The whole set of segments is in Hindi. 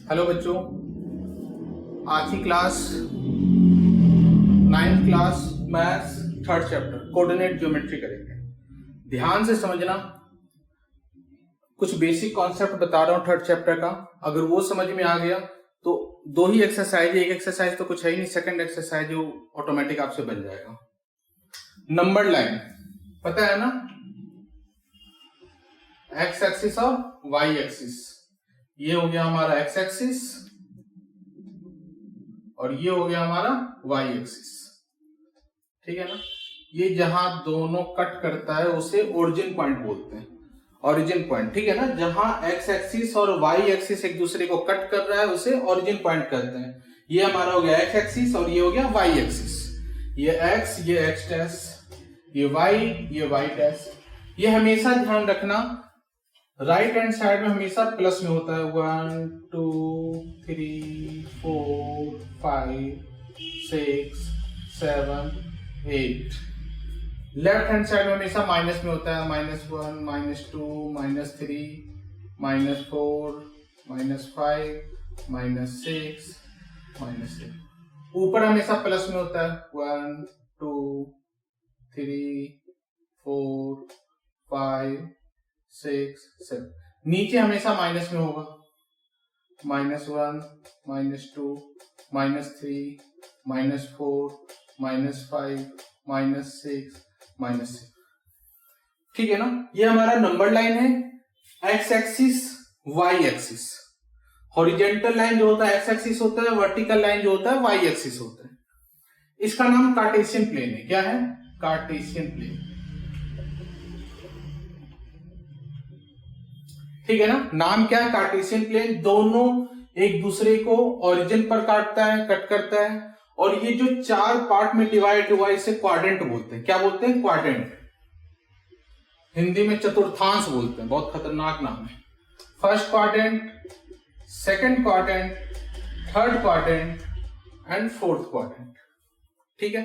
हेलो बच्चों, आज की class 9th class maths 3rd chapter coordinate geometry करेंगे। ध्यान से समझना, कुछ बेसिक कॉन्सेप्ट बता रहा हूं 3rd चैप्टर का। अगर वो समझ में आ गया तो दो ही एक्सरसाइज है, एक एक्सरसाइज तो कुछ है ही नहीं, सेकंड एक्सरसाइज जो ऑटोमेटिक आपसे बन जाएगा। नंबर लाइन पता है ना, एक्स एक्सिस और वाई एक्सिस। ये हो गया हमारा एक्स एक्सिस और ये हो गया हमारा वाई एक्सिस, ठीक है ना। ये जहां दोनों कट करता है उसे ओरिजिन पॉइंट बोलते हैं, ओरिजिन पॉइंट, ठीक है ना। जहां एक्स एक्सिस और वाई एक्सिस एक दूसरे को कट कर रहा है उसे ओरिजिन पॉइंट कहते हैं। ये हमारा हो गया एक्स एक्सिस और ये हो गया वाई एक्सिस। ये एक्स, ये एक्स डैश, ये वाई डैश। ये हमेशा ध्यान रखना, राइट हैंड साइड में हमेशा प्लस में होता है। 1 2 3 4 5 6 7 8। लेफ्ट हैंड साइड में हमेशा माइनस में होता है। -1 -2 -3 -4 -5 -6 -7। ऊपर हमेशा प्लस में होता है। 1 2 3 4 5 6 7। नीचे हमेशा माइनस में होगा। -1 -2 -3 -4 -5 -6 -7, ठीक है ना। ये हमारा नंबर लाइन है, x axis y axis. Horizontal line जो होता है एक्स एक्सिस होता है, वर्टिकल लाइन जो होता है वाई एक्सिस होता है। इसका नाम कार्टेशियन प्लेन है। क्या है? कार्टेशियन प्लेन, ठीक है ना। नाम क्या है? Cartesian plane. दोनों एक दूसरे को ओरिजिन पर काटता है, कट करता है। और ये जो चार पार्ट में डिवाइड हुआ इसे क्वाड्रेंट बोलते हैं। क्या बोलते हैं? क्वाड्रेंट। हिंदी में चतुर्थांश बोलते हैं, बहुत खतरनाक नाम है। First quadrant, second quadrant, third quadrant and fourth quadrant, ठीक है।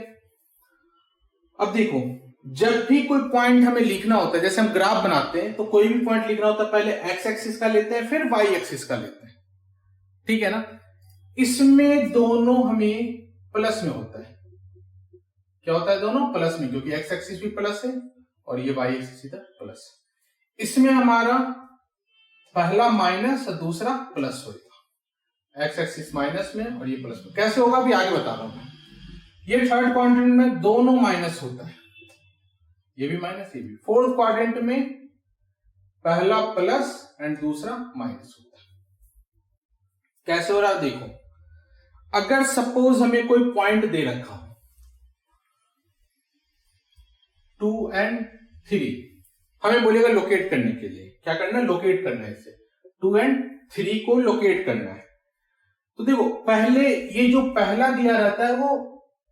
अब देखो, जब भी कोई पॉइंट हमें लिखना होता है, जैसे हम ग्राफ बनाते हैं तो कोई भी पॉइंट लिखना होता है, पहले एक्स एक्सिस का लेते हैं फिर वाई एक्सिस का लेते हैं, ठीक है ना। इसमें दोनों हमें प्लस में होता है। क्या होता है? दोनों प्लस में, क्योंकि एक्स एक्सिस भी प्लस है और ये वाई एक्सिस इधर प्लस। इसमें हमारा पहला माइनस और दूसरा प्लस होगा। एक्स एक्सिस माइनस में और ये प्लस में। कैसे होगा अभी आगे बता रहा हूं मैं। ये थर्ड क्वाड्रेंट में दोनों माइनस होता है, ये भी माइनस, ये भी। फोर्थ क्वाड्रेंट में पहला प्लस एंड दूसरा माइनस होता है। कैसे हो रहा है देखो, अगर सपोज हमें कोई पॉइंट दे रखा हो 2 और 3, हमें बोलेगा लोकेट करने के लिए। क्या करना है? लोकेट करना है। इसे 2 और 3 को लोकेट करना है। तो देखो, पहले ये जो पहला दिया रहता है वो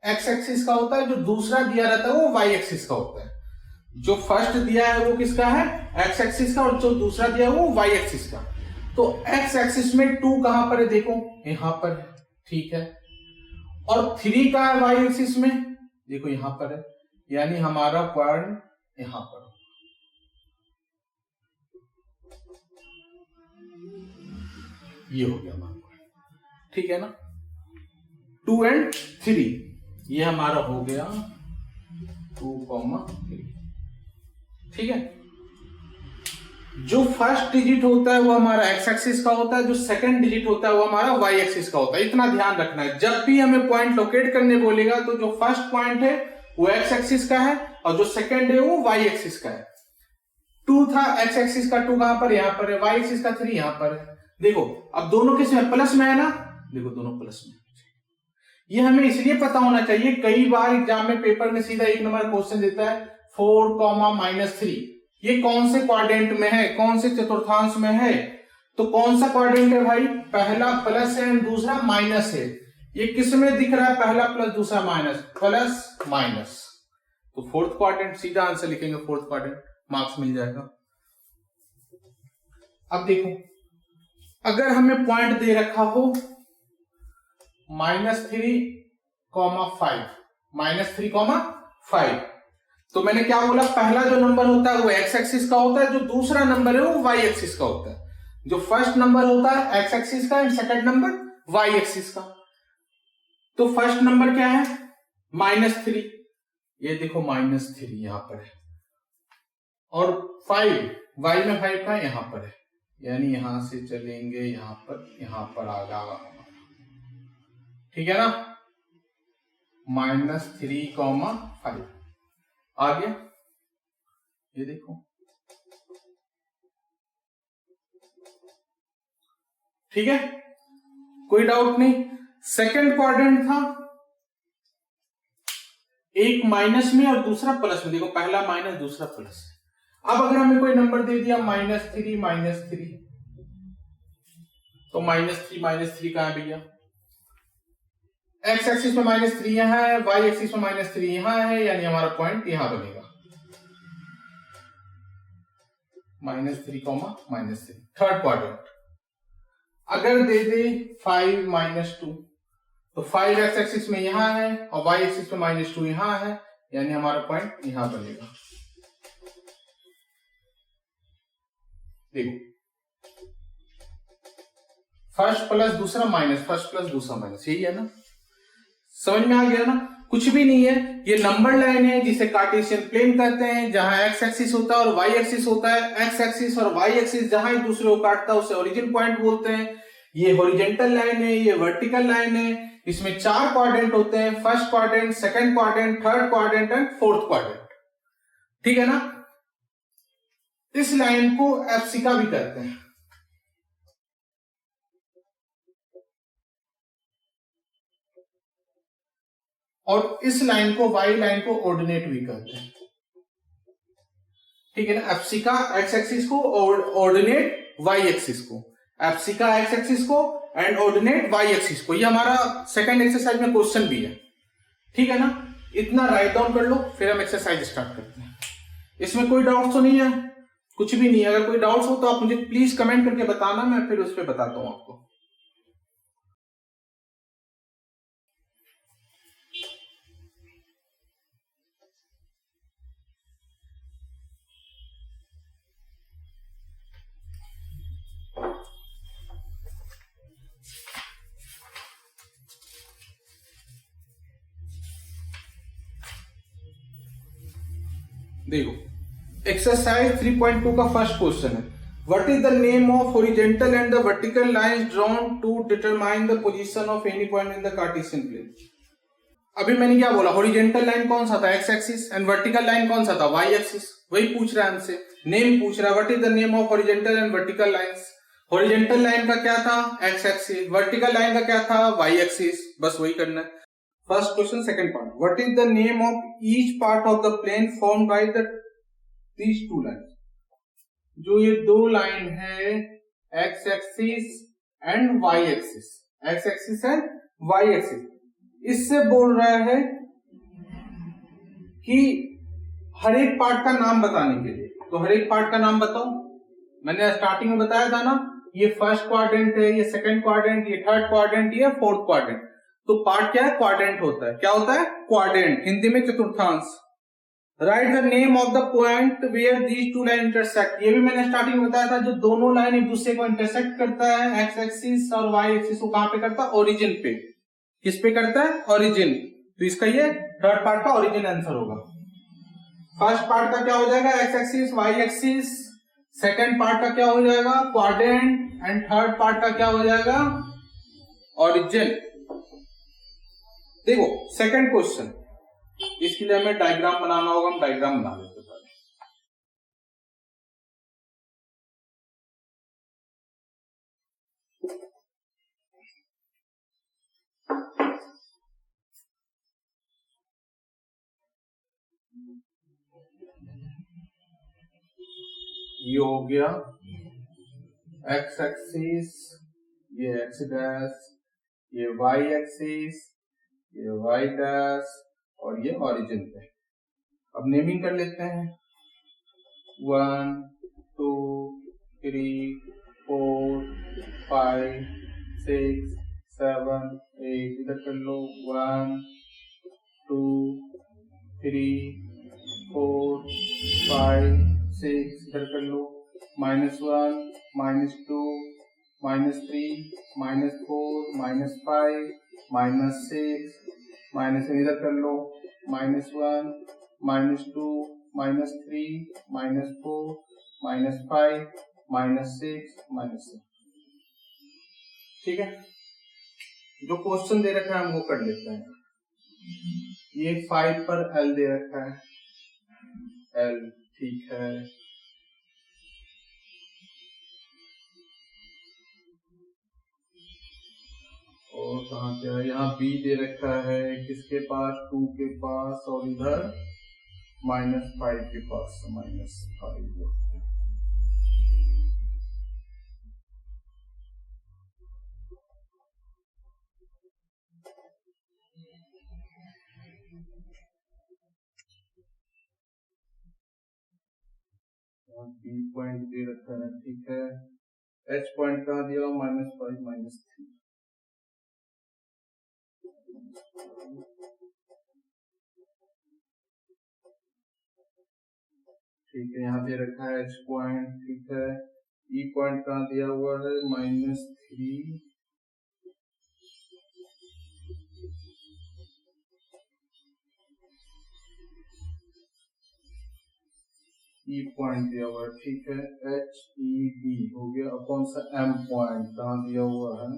एक्स एक्सिस का होता है, जो दूसरा दिया रहता है वो वाई एक्सिस का होता है। जो फर्स्ट दिया है वो किसका है? एक्स एक्सिस का, और जो दूसरा दिया है वो वाई एक्सिस का। तो एक्स एक्सिस में 2 कहां पर है? देखो यहां पर है, ठीक है। और 3 का है वाई एक्सिस में, देखो यहां पर है। यानी हमारा पॉइंट यहां पर, ये हो गया हमारा पॉइंट, ठीक है ना। 2 और 3 ये हमारा हो गया 2, 3, ठीक है। जो फर्स्ट डिजिट होता है वो हमारा एक्स एक्सिस का होता है, जो सेकंड डिजिट होता है वो हमारा वाई एक्सिस का होता है। इतना ध्यान रखना है, जब भी हमें पॉइंट लोकेट करने बोलेगा तो जो फर्स्ट पॉइंट है वो एक्स एक्सिस का है और जो सेकंड है वो वाई एक्सिस का है। 2 था, एक्स एक्सिस का 2 कहां पर? यहां पर है। वाई एक्सिस का 3 यहां पर है। देखो अब दोनों किस में? प्लस में है ना, देखो दोनों प्लस में। ये हमें इसलिए पता होना चाहिए, कई बार एग्जाम में पेपर में सीधा 1 नंबर क्वेश्चन देता है 4, -3। ये कौन से क्वाड्रेंट में है, कौन से चतुर्थांश में है? तो कौन सा क्वाड्रेंट है भाई? पहला प्लस है और दूसरा माइनस है। ये किस में दिख रहा है? पहला प्लस दूसरा माइनस, प्लस माइनस। तो फोर्थ क्वाड्रेंट, सीधा आंसर लिखेंगे फोर्थ क्वाड्रेंट, मार्क्स मिल जाएगा। अब देखो, अगर हमें पॉइंट दे रखा हो -3, -5, तो मैंने क्या बोला? पहला जो नंबर होता है वो एक्स एक्सिस का होता है, जो दूसरा नंबर है वो वाई एक्सिस का होता है। जो फर्स्ट नंबर होता है एक्स एक्सिस का and second number y axis का। तो फर्स्ट नंबर क्या है -3, ये देखो -3 यहां पर है, और 5 वाई में 5 का यहां पर है, यानी यहां से चलेंगे यहां पर आ गया, ठीक है ना, -3,5 आ गया, ये देखो, ठीक है, कोई डाउट नहीं। सेकंड क्वाड्रेंट था, एक माइनस में और दूसरा प्लस में, देखो पहला माइनस दूसरा प्लस। अब अगर हमें कोई नंबर दे दिया -3 तो -3 कहां है भैया, एक्स एक्सिस में -3 यहां है, वाई एक्सिस में -3 यहां है, यानी हमारा पॉइंट यहां बनेगा, -3, थर्ड क्वाड्रेंट। अगर दे दे 5 -2 तो 5 एक्स एक्सिस में यहां है और वाई एक्सिस में -2 यहां है, यानी हमारा पॉइंट यहां बनेगा। देखो फर्स्ट प्लस दूसरा माइनस, फर्स्ट प्लस दूसरा माइनस, यही है ना, समझ में आ गया ना। कुछ भी नहीं है, ये नंबर लाइन है जिसे कार्टेशियन प्लेन कहते हैं, जहां एक्स एक्सिस होता है और वाई एक्सिस होता है। एक्स एक्सिस और वाई एक्सिस जहां एक दूसरे को काटता है उसे ओरिजिन पॉइंट बोलते हैं। ये हॉरिजॉन्टल लाइन है, ये वर्टिकल लाइन है, इसमें 4 क्वाड्रेंट होते हैं, first quadrant, second quadrant, third quadrant and fourth quadrant, ठीक है ना। इस लाइन को एप्सिका भी कहते हैं, और इस लाइन को वाई लाइन को ऑर्डिनेट भी कहते हैं, ठीक है ना। एप्सिका एक्स एक्सिस को और ऑर्डिनेट वाई एक्सिस को, एप्सिका एक्स एक्सिस को एंड ऑर्डिनेट वाई एक्सिस को। ये हमारा सेकंड एक्सरसाइज में क्वेश्चन भी है, ठीक है ना। इतना राइट डाउन कर लो, फिर हम एक्सरसाइज स्टार्ट करते हैं। इसमें कोई डाउट तो नहीं है, कुछ भी नहीं है। अगर कोई डाउट्स हो तो आप मुझे प्लीज कमेंट करके बताना, मैं फिर उस पर बताता हूं आपको। देखो एक्सरसाइज 3.2 का फर्स्ट क्वेश्चन है, what is the name of horizontal and the vertical lines drawn to determine the position of any point in the Cartesian plane. अभी मैंने क्या बोला, हॉरिजॉन्टल लाइन कौन सा था, x axis, and vertical line कौन सा था, वाई एक्सिस। वही पूछ रहा है हमसे, नेम पूछ रहा है, what is the name of horizontal and vertical lines. Horizontal line का क्या था, एक्स एक्सिस, वर्टिकल लाइन का क्या था, वाई एक्सिस, बस वही करना है। First question second part, what is the name of each part of the plane formed by these two line. जो ये दो लाइन है x axis and y axis, x axis and y axis, इससे बोल रहा है कि हर एक पार्ट का नाम बताने के लिए। तो हर एक पार्ट का नाम बताओ, मैंने स्टार्टिंग में बताया था ना, ये फर्स्ट क्वाड्रेंट है, ये सेकंड क्वाड्रेंट, ये थर्ड क्वाड्रेंट, ये फोर्थ क्वाड्रेंट। तो पार्ट क्या है, क्वाड्रेंट होता है। क्या होता है, क्वाड्रेंट, हिंदी में चतुर्थांश। Write the name of the point where these two line intersect, ये भी मैंने स्टार्टिंग में बताया था, जो दोनों लाइन एक दूसरे को इंटरसेक्ट करता है, एक्स एक्सिस और वाई एक्सिस को कहां पे करता है, ओरिजिन पे। किस पे करता है, ओरिजिन। तो इसका ये थर्ड पार्ट का ओरिजिन आंसर होगा। फर्स्ट पार्ट का क्या हो जाएगा, x axis y axis, second part का क्या हो जाएगा, क्वाड्रेंट, एंड थर्ड पार्ट का क्या हो जाएगा, ओरिजिन। देखो सेकंड क्वेश्चन, इसके लिए हमें डायग्राम बनाना होगा, हम डायग्राम बना लेते हैं। ये हो गया एक्स एक्सिस, ये एक्स डैश, ये वाई एक्सिस, ये वाई डैश, और ये ओरिजिन पे। अब नेमिंग कर लेते हैं, 1 2 3 4 5 6 7 8, इधर कर लो, 1 2 3 4 5 6, इधर कर लो, -1 -2, -3, -4, -5, -6, माइनस इधर कर लो, -1, -2, -3, -4, -5, -6, ठीक है। जो क्वेश्चन दे रखा है हम वो कर लेते हैं। ये 5 पर L दे रखा है, L, ठीक है। और कहाँ पे है, यहाँ B दे रखा है किसके पास, 2 के पास, और इधर -5 के पास, -5। B पॉइंट दे रखा है, ठीक है। H पॉइंट कहाँ दिया, -5, -3। ठीक है, यहाँ दे रखा है H पॉइंट, ठीक है। E पॉइंट कहाँ दिया हुआ है, -3, E पॉइंट दिया हुआ है, ठीक है। HED हो गया। अब कौन सा M पॉइंट कहाँ दिया हुआ है,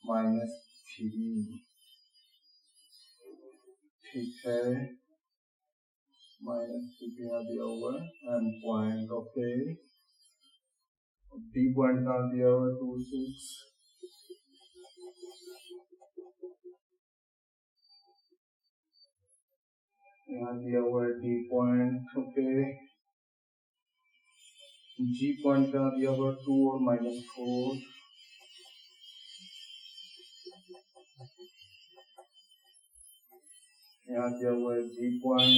-3, ठीक है। -3 यहाँ दिया हुआ है M point, okay. D point कहाँ दिया हुआ है, 2, 6, यहाँ दिया हुआ है D point, okay. G point कहाँ दिया हुआ है, 2 और -4, यहाँ दिया हुआ है G पॉइंट,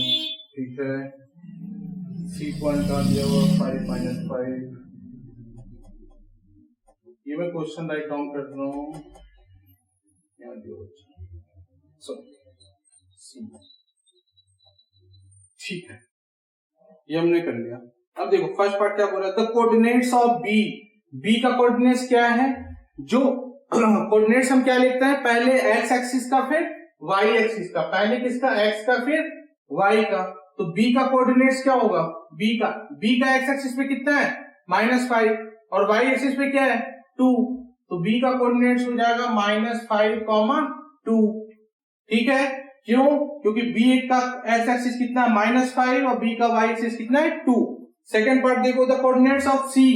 ठीक है। C पॉइंट कहाँ दिया हुआ है, 5, -5। ये मैं क्वेश्चन राइट डाउन कर रहा हूँ, यहाँ दिया हुआ C, ठीक है। ये हमने कर लिया। अब देखो फर्स्ट पार्ट क्या बोल रहा है, the coordinates of B. B का कोऑर्डिनेट्स क्या है, जो कोऑर्डिनेट्स हम क्या लिखते हैं, पहले एक्स एक्सिस का फिर वाई एक्सिस का, पहले किसका, एक्स का फिर वाई का। तो बी का कोऑर्डिनेट्स क्या होगा, बी का एक्स एक्सिस पे कितना है, -5, और वाई एक्सिस पे क्या है, 2। तो बी का कोऑर्डिनेट्स हो जाएगा -5, 2, ठीक है। क्यों, क्योंकि बी का एक्स एक्सिस कितना है, -5, और बी का वाई एक्सिस कितना है, 2। सेकेंड पार्ट देखो, द कोऑर्डिनेट्स ऑफ सी।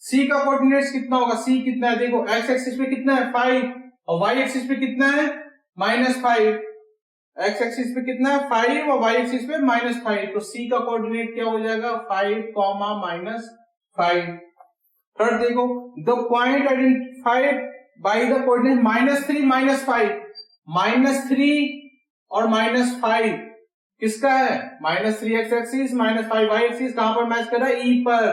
सी का कोऑर्डिनेट्स कितना होगा, सी कितना है, देखो एक्स एक्सिस पे कितना है, 5, और वाई एक्सिस पे कितना है, -5। एक्स एक्सिस पे कितना है, 5, और वाई एक्सिस पे -5। तो सी का कोऑर्डिनेट क्या हो जाएगा, 5, -5। थर्ड देखो, the point identified by the coordinate -3, -5, -3 और -5 किसका है, -3 एक्स एक्सिस, -5 वाई एक्सिस, कहां पर मैच कर रहा है, ई पर।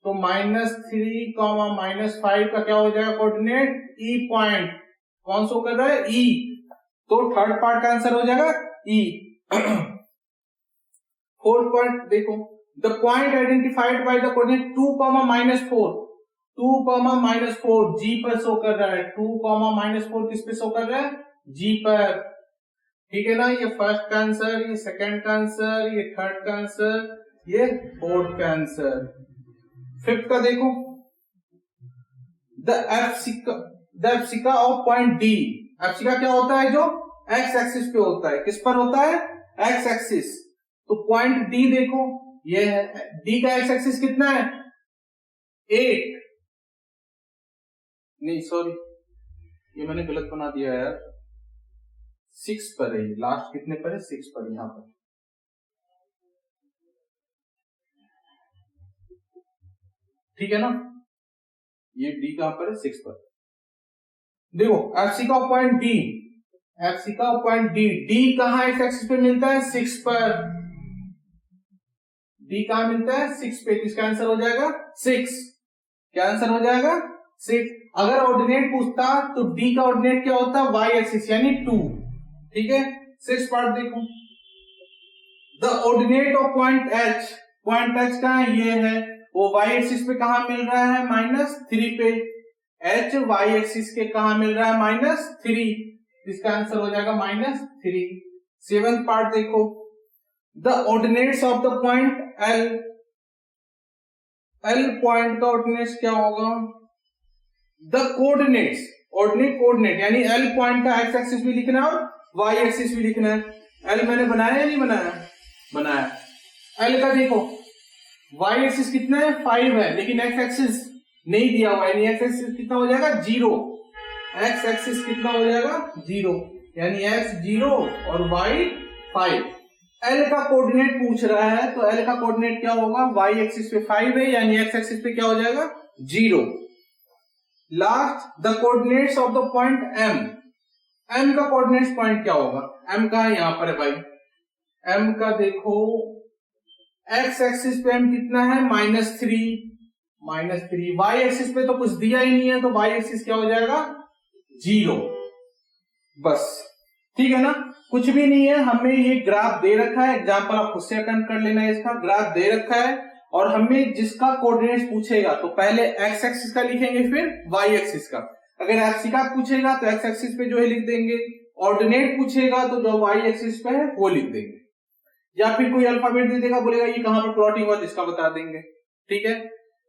तो -3, -5 का क्या हो जाएगा कोऑर्डिनेट, ई पॉइंट। कौन शो कर रहा है, ई। तो थर्ड पार्ट का आंसर हो जाएगा ई। फोर्थ पॉइंट देखो, the point identified by the coordinate 2, -4, 2, -4 जी पर शो कर रहा है, 2, -4 किस पे शो कर रहा है, जी पर, ठीक है ना। ये फर्स्ट का आंसर, ये सेकंड का आंसर, ये थर्ड का आंसर, ये फोर्थ का आंसर। फिफ्थ का देखो, द एप्सिका ऑफ पॉइंट डी। एप्सिका क्या होता है, जो एक्स एक्सिस पे होता है, किस पर होता है, एक्स एक्सिस। तो पॉइंट डी देखो, ये है, डी का एक्स एक्सिस कितना है, 8, नहीं सॉरी, ये मैंने गलत बना दिया यार, 6 पर है, लास्ट कितने पर है, 6 पर, यहां पर, ठीक है ना। ये डी कहां पर है, 6 पर। देखो abscissa of point D, abscissa of point D, D कहां एक्स एक्सिस पे मिलता है, 6 पर। डी कहां मिलता है, 6 पे। इसका आंसर हो जाएगा 6। क्या आंसर हो जाएगा, 6। अगर ऑर्डिनेट पूछता तो डी का ऑर्डिनेट क्या होता है, वाई एक्सिस यानी 2, ठीक है। 6 पार्ट देखो, the ordinate of point H. Point H का है, ये है, वो वाई एक्सिस पे कहा मिल रहा है -3 पे, एच वाई एक्सिस के कहा मिल रहा है -3, इसका आंसर हो जाएगा -3। 7th पार्ट देखो, the ordinates of the point L, L point का ऑर्डिनेट्स क्या होगा, द कोऑर्डिनेट्स, कोऑर्डिनेट यानी एल पॉइंट का एक्स एक्सिस भी लिखना है और वाई एक्सिस भी लिखना है। एल मैंने बनाया या नहीं बनाया, बनाया। एल का देखो वाई एक्सिस कितना है 5 है, लेकिन एक्स एक्सिस नहीं दिया हुआ है, एक्स एक्सिस कितना हो जाएगा 0, एक्स एक्सिस कितना हो जाएगा 0, यानी एक्स 0 और वाई 5। एल का कोऑर्डिनेट पूछ रहा है तो एल का कोऑर्डिनेट क्या होगा, वाई एक्सिस पे 5 है, यानी एक्स एक्सिस पे क्या हो जाएगा 0। Last the coordinates of the point M, M का कोऑर्डिनेट्स पॉइंट क्या होगा, एम का यहां पर है भाई, एम का देखो एक्स एक्सिस पे एम कितना है -3, वाई एक्सिस पे तो कुछ दिया ही नहीं है तो वाई एक्सिस क्या हो जाएगा 0, बस ठीक है ना, कुछ भी नहीं है। हमें ये ग्राफ दे रखा है, एग्जांपल आप खुद से अटेम्प्ट कर लेना है, इसका ग्राफ दे रखा है और हमें जिसका कोऑर्डिनेट्स पूछेगा तो पहले एक्स एक्सिस का लिखेंगे फिर वाई एक्सिस का। अगर एक्स का पूछेगा तो एक्स एक्सिस पे जो है लिख देंगे, ऑर्डिनेट पूछेगा तो जो वाई एक्सिस पे है वो लिख देंगे, या फिर कोई अल्फाबेट दे देगा, बोलेगा ये कहां पर प्लॉटिंग हुआ जिसका बता देंगे। ठीक है,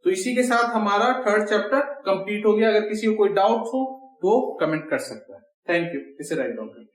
तो इसी के साथ हमारा 3rd चैप्टर कंप्लीट हो गया। अगर किसी को कोई डाउट हो तो कमेंट कर सकता है। Thank you. इसे राइट डाउन करें।